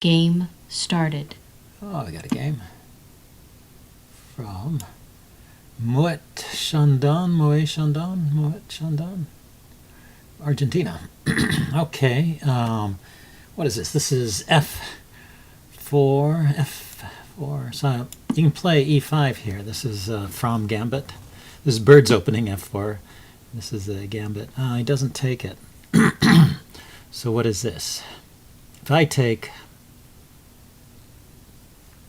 Game started. Oh, I got a game from Moet Chandon, Argentina. Okay, what is this? This is F4. So you can play E5 here. This is from gambit. This is bird's opening F4. This is a gambit. He doesn't take it. So what is this? If I take,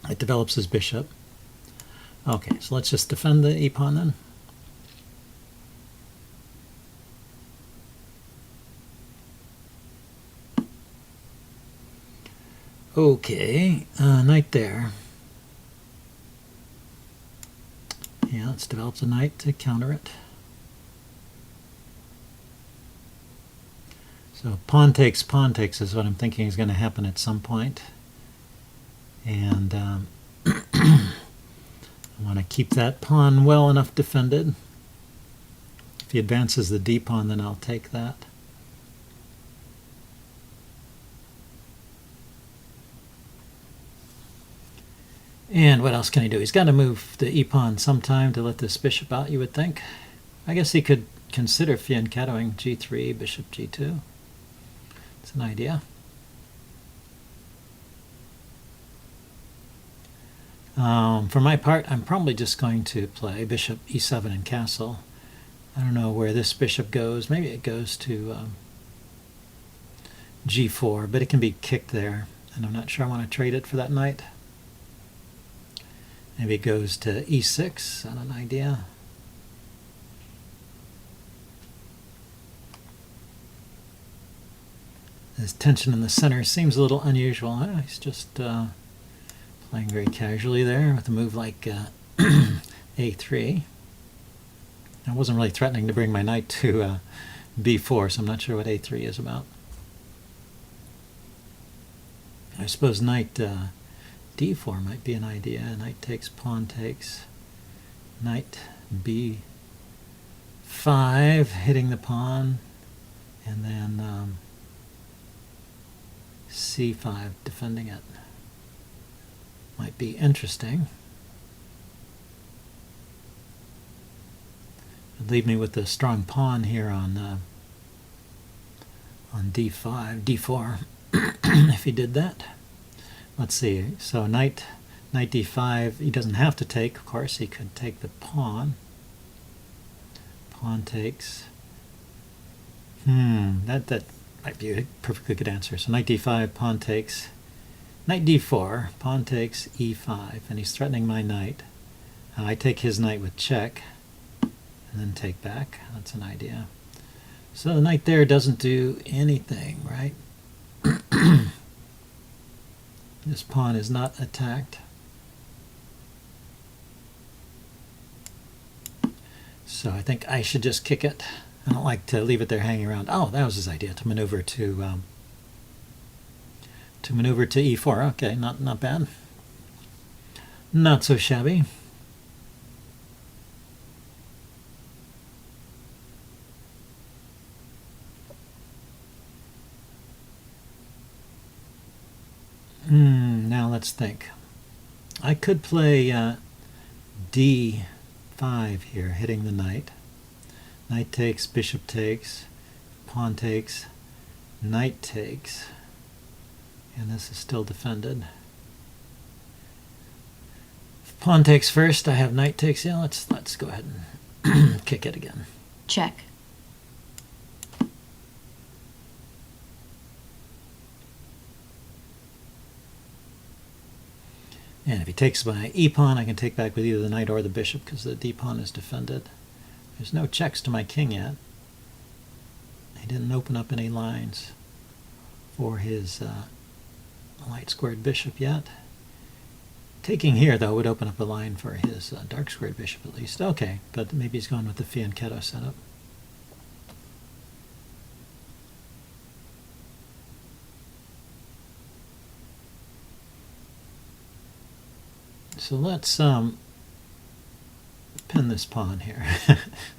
it develops his bishop. Okay, so let's just defend the e-pawn then. Okay, knight there. Yeah, let's develop a knight to counter it. So pawn takes is what I'm thinking is going to happen at some point. And I want to keep that pawn well enough defended. If he advances the d pawn, then I'll take that. And what else can he do? He's got to move the e-pawn sometime to let this bishop out, you would think. I guess he could consider fianchettoing g3, bishop g2. It's an idea. For my part, I'm probably just going to play bishop e7 and castle. I don't know where this bishop goes. Maybe it goes to g4, but it can be kicked there, and I'm not sure I want to trade it for that knight. Maybe it goes to e6, not an idea. This tension in the center seems a little unusual. He's just playing very casually there with a move like a3. I wasn't really threatening to bring my knight to b4, so I'm not sure what a3 is about. I suppose knight d4 might be an idea. Knight takes, pawn takes, knight b5, hitting the pawn, and then c5, defending it. Might be interesting. It'd leave me with a strong pawn here on d4, if he did that. Let's see. So knight d5. He doesn't have to take, of course. He could take the pawn. Pawn takes. That might be a perfectly good answer. So knight d5, pawn takes. Knight d4, pawn takes e5, and he's threatening my knight. I take his knight with check, and then take back. That's an idea. So the knight there doesn't do anything, right? This pawn is not attacked. So I think I should just kick it. I don't like to leave it there hanging around. Oh, that was his idea, to maneuver to e4. Okay, not bad. Not so shabby. Now let's think. I could play d5 here, hitting the knight. Knight takes, bishop takes, pawn takes, knight takes, and this is still defended. If pawn takes first, I have knight takes. Yeah, let's go ahead and kick it again. Check. And if he takes my e-pawn, I can take back with either the knight or the bishop because the d-pawn is defended. There's no checks to my king yet. He didn't open up any lines for his light squared bishop yet. Taking here, though, would open up a line for his dark squared bishop at least. Okay, but maybe he's going with the fianchetto setup. So let's pin this pawn here.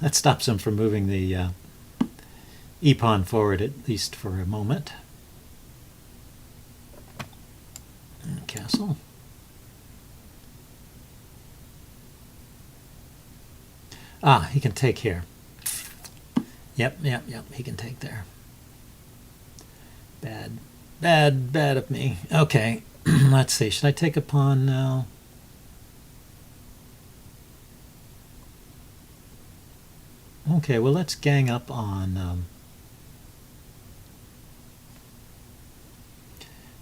That stops him from moving the e-pawn forward, at least for a moment. castle. Ah, he can take here. Yep, he can take there. Bad of me. Okay, let's see. Should I take a pawn now? Okay, well, let's gang up on...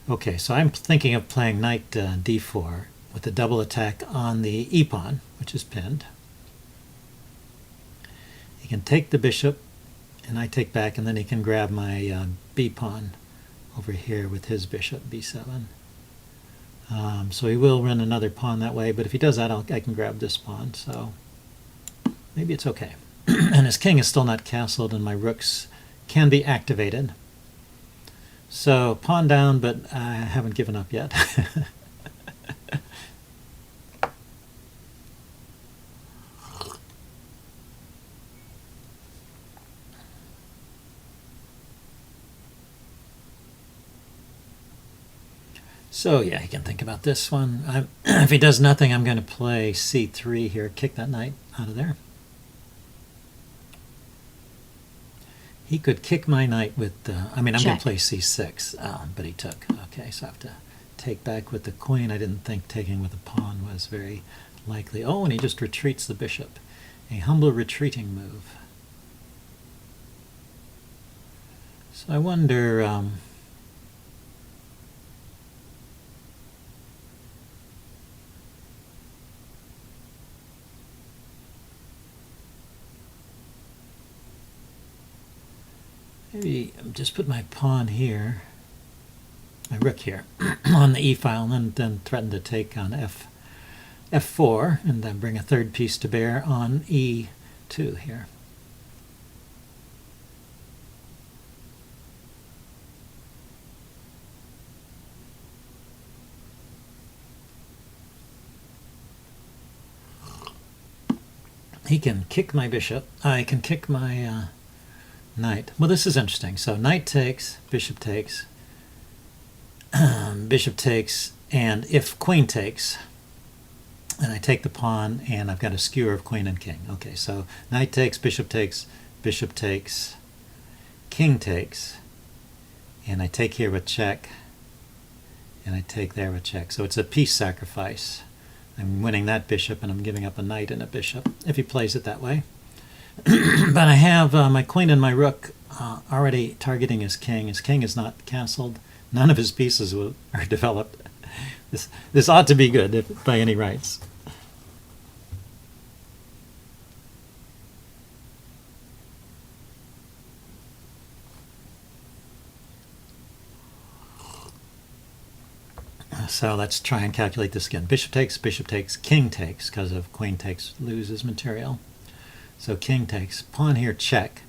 okay, so I'm thinking of playing knight d4 with a double attack on the e-pawn, which is pinned. He can take the bishop, and I take back, and then he can grab my b-pawn over here with his bishop, b7. So he will run another pawn that way, but if he does that, I can grab this pawn, so maybe it's okay. And his king is still not castled, and my rooks can be activated. So pawn down, but I haven't given up yet. So yeah, he can think about this one. If he does nothing, I'm going to play c3 here, kick that knight out of there. He could kick my knight with, I'm going to play c6, but he took. Okay, so I have to take back with the queen. I didn't think taking with the pawn was very likely. Oh, and he just retreats the bishop. A humble retreating move. So I wonder... maybe just put my pawn here, my rook here, on the e-file, and then threaten to take on f4, and then bring a third piece to bear on e2 here. He can kick my bishop. I can kick my... knight. Well, this is interesting. So knight takes, bishop takes, and if queen takes, and I take the pawn, and I've got a skewer of queen and king. Okay, so knight takes, bishop takes, king takes, and I take here with check, and I take there with check. So it's a piece sacrifice. I'm winning that bishop, and I'm giving up a knight and a bishop, if he plays it that way. But I have my queen and my rook already targeting his king. His king is not castled. None of his pieces are developed. This ought to be good by any rights. So let's try and calculate this again. Bishop takes, king takes, because of queen takes loses material. So king takes, pawn here, check.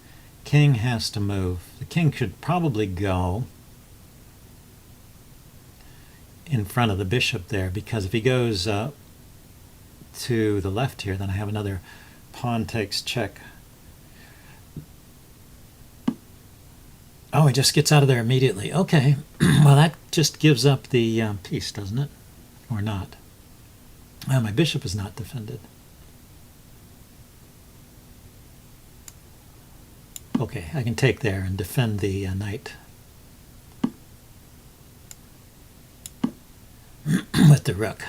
King has to move. The king should probably go in front of the bishop there, because if he goes to the left here, then I have another pawn takes check. Oh, he just gets out of there immediately. Okay, well that just gives up the piece, doesn't it? Or not? My bishop is not defended. Okay, I can take there and defend the knight with the rook.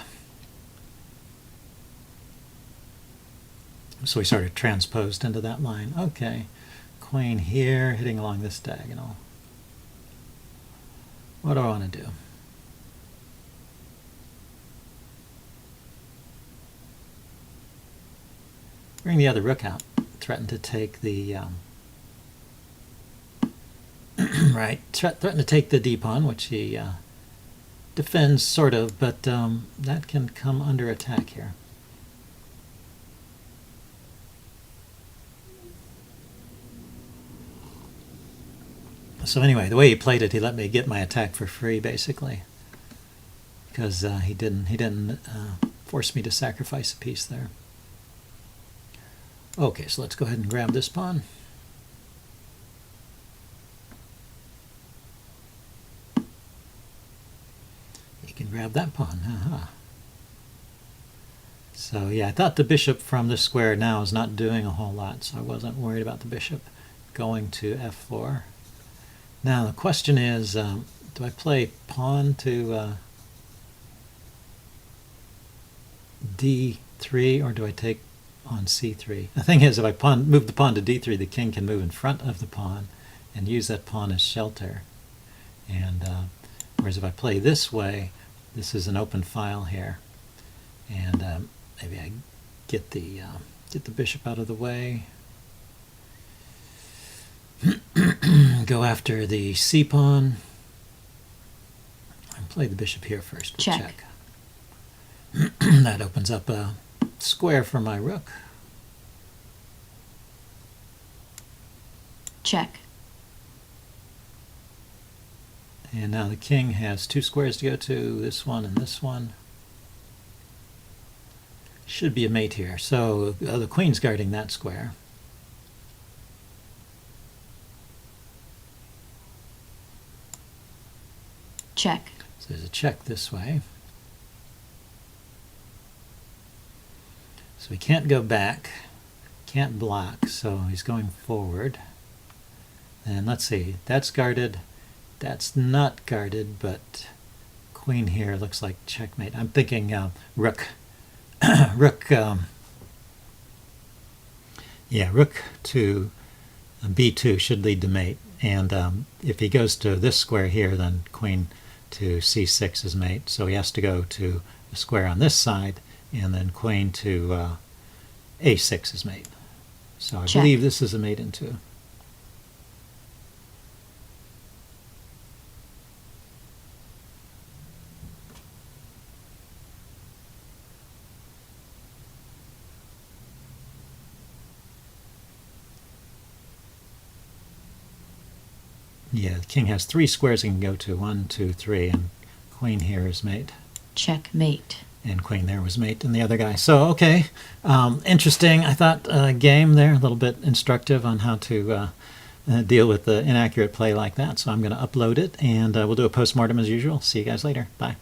So we sort of transposed into that line. Okay, queen here, hitting along this diagonal. What do I want to do? Bring the other rook out. Threaten to take the... right, threaten to take the d-pawn, which he defends, sort of, but that can come under attack here. So anyway, the way he played it, he let me get my attack for free, basically, because he didn't force me to sacrifice a piece there. Okay, so let's go ahead and grab this pawn. You can grab that pawn. So yeah, I thought the bishop from this square now is not doing a whole lot, so I wasn't worried about the bishop going to f4. Now the question is, do I play pawn to d3, or do I take on c3? The thing is, if I move the pawn to d3, the king can move in front of the pawn and use that pawn as shelter. And whereas if I play this way, this is an open file here, and maybe I get the bishop out of the way. Go after the c pawn and play the bishop here first. We'll Check. That opens up a square for my rook. Check. And now the king has two squares to go to, this one and this one. Should be a mate here. So the queen's guarding that square. Check. So there's a check this way. So he can't go back, can't block, so he's going forward. And let's see, that's guarded, that's not guarded, but queen here looks like checkmate. I'm thinking rook, rook to b2 should lead to mate. And if he goes to this square here, then queen to c6 is mate. So he has to go to a square on this side, and then queen to a6 is mate. So I believe this is a mate in two. Yeah, the king has three squares he can go to, 1, 2, 3, and queen here is mate. Checkmate. And queen there was mate, and the other guy. So, okay, interesting. I thought game there, a little bit instructive on how to deal with the inaccurate play like that. So I'm going to upload it, and we'll do a postmortem as usual. See you guys later. Bye.